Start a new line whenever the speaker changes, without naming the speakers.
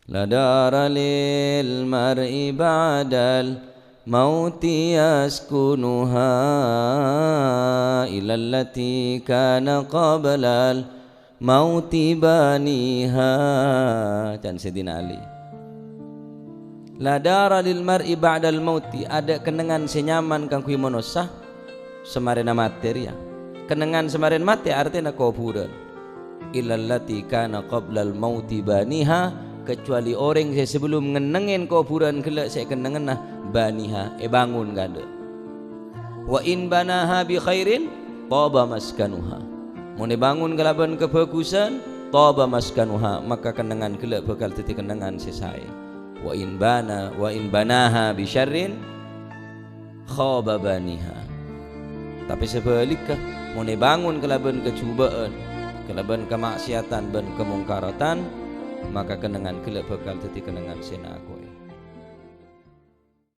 La dara lil mar'i ba'dal mauti yaskunuha ila allati kana qablal mauti baniha. Dan Sayyidina Ali, la dara lil mar'i ba'dal mauti, ada kenangan senyaman kang kui monosah semarena materia. Kenangan semaren mati artinya kuburan. Ila allati kana qablal mauti baniha, kecuali orang saya sebelum ngenengin kuburan kelak saya kenangan nah baniha bangun gada. Wa in banaha bi khairin taba maskanuha, mun bangun kelaban kebagusan taba maskanuha, maka kenangan kelak bakal teti kenangan sesai. Wa in banaha bi syarrin khaba baniha. Tapi sebaliknya mun bangun kelaban kecubaan, kelaban kemaksiatan dan kemungkaratan, maka kenangan kelak bakal teti kenangan sena kowe.